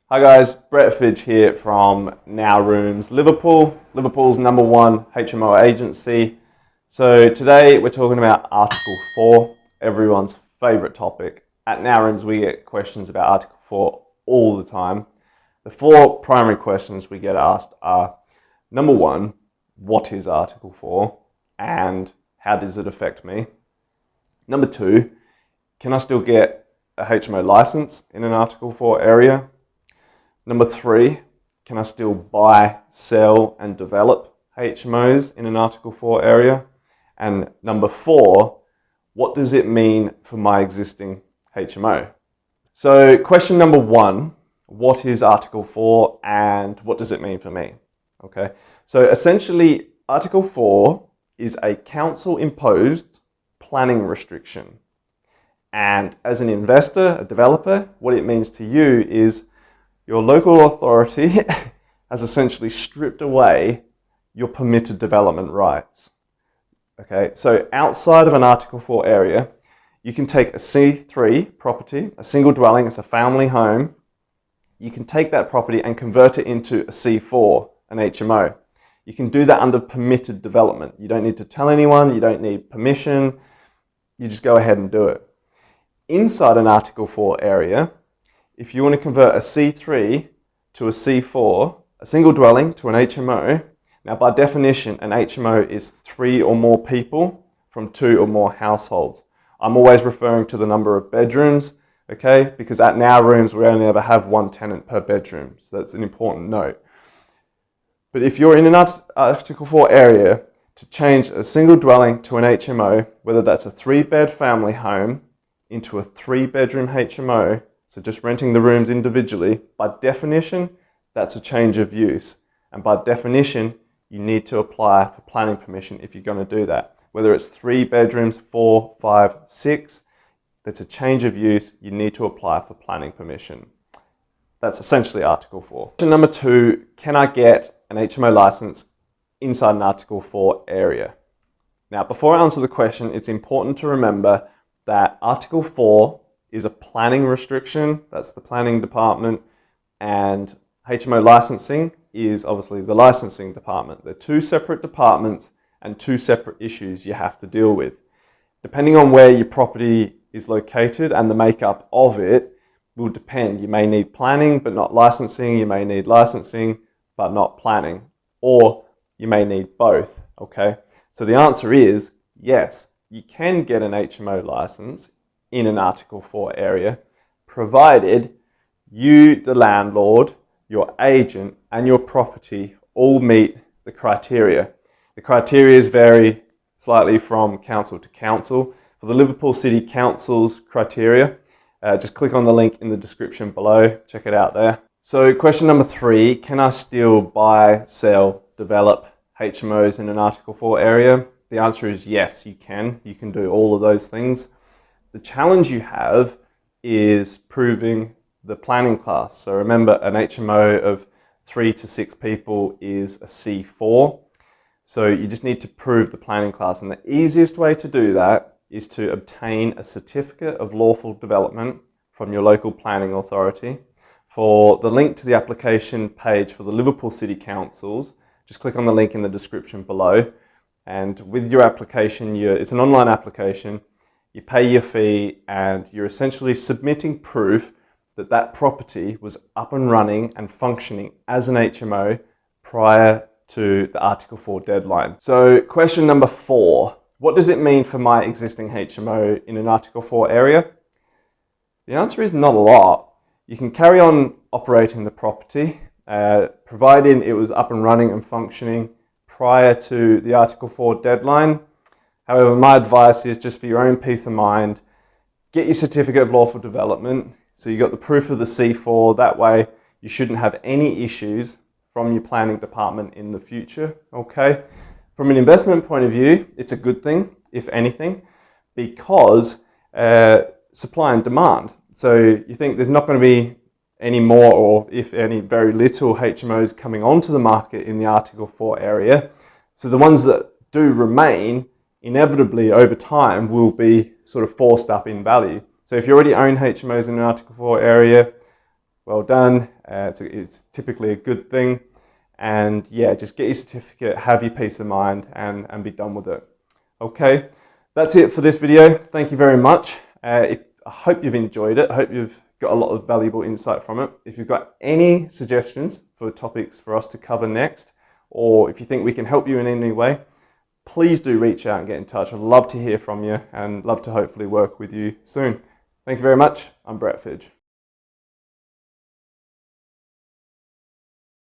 Hi guys, Brett Fidge here from Now Rooms Liverpool, Liverpool's #1 HMO agency. So today we're talking about Article 4, everyone's favourite topic. At Now Rooms we get questions about Article 4 all the time. The 4 primary questions we get asked are, number 1, what is Article 4 and how does it affect me? Number 2, can I still get a HMO license in an Article 4 area? Number 3, can I still buy, sell and develop HMOs in an Article 4 area? And number 4, what does it mean for my existing HMO? So question number 1, what is Article 4 and what does it mean for me? Okay, so essentially Article 4 is a council imposed planning restriction. And as an investor, a developer, what it means to you is your local authority has essentially stripped away your permitted development rights. Okay, so outside of an Article 4 area, you can take a C3 property, a single dwelling, it's a family home. You can take that property and convert it into a C4, an HMO. You can do that under permitted development. You don't need to tell anyone, you don't need permission, you just go ahead and do it. Inside an Article 4 area, if you want to convert a C3 to a C4, a single dwelling to an HMO, now by definition, an HMO is 3 or more people from 2 or more households. I'm always referring to the number of bedrooms, okay? Because at Now Rooms, we only ever have 1 tenant per bedroom. So that's an important note. But if you're in an Article 4 area, to change a single dwelling to an HMO, whether that's a 3-bed family home into a 3-bedroom HMO, so just renting the rooms individually, by definition, that's a change of use. And by definition, you need to apply for planning permission if you're going to do that. Whether it's 3 bedrooms, 4, 5, 6, that's a change of use, you need to apply for planning permission. That's essentially Article 4. Question number 2, can I get an HMO license inside an Article 4 area? Now, before I answer the question, it's important to remember that Article 4 is a planning restriction, that's the planning department, and HMO licensing is obviously the licensing department. They're 2 separate departments and 2 separate issues you have to deal with. Depending on where your property is located and the makeup of it will depend. You may need planning but not licensing, you may need licensing but not planning, or you may need both, okay? So the answer is yes, you can get an HMO license in an Article 4 area, provided you, the landlord, your agent and your property all meet the criteria. The criteria vary slightly from council to council. For the Liverpool City Council's criteria, just click on the link in the description below, check it out there. So question number 3, can I still buy, sell, develop HMOs in an Article 4 area? The answer is yes, you can. You can do all of those things. The challenge you have is proving the planning class. So remember, an HMO of 3 to 6 people is a C4. So you just need to prove the planning class. And the easiest way to do that is to obtain a certificate of lawful development from your local planning authority. For the link to the application page for the Liverpool City Councils, just click on the link in the description below. And with your application, it's an online application, you pay your fee and you're essentially submitting proof that that property was up and running and functioning as an HMO prior to the Article 4 deadline. So question number 4, what does it mean for my existing HMO in an Article 4 area? The answer is not a lot. You can carry on operating the property, providing it was up and running and functioning prior to the Article 4 deadline. However, my advice is just for your own peace of mind, get your certificate of lawful development. So you got the proof of the C4, that way you shouldn't have any issues from your planning department in the future, okay? From an investment point of view, it's a good thing, if anything, because supply and demand. So you think there's not going to be any more, or if any, very little HMOs coming onto the market in the Article 4 area. So the ones that do remain, inevitably over time will be sort of forced up in value. So if you already own HMOs in an Article 4 area, well done. It's typically a good thing. And yeah, just get your certificate, have your peace of mind, and be done with it. Okay, that's it for this video. Thank you very much. I hope you've enjoyed it. I hope you've got a lot of valuable insight from it. If you've got any suggestions for topics for us to cover next, or if you think we can help you in any way, please do reach out and get in touch. I'd love to hear from you and love to hopefully work with you soon. Thank you very much. I'm Brett Fidge.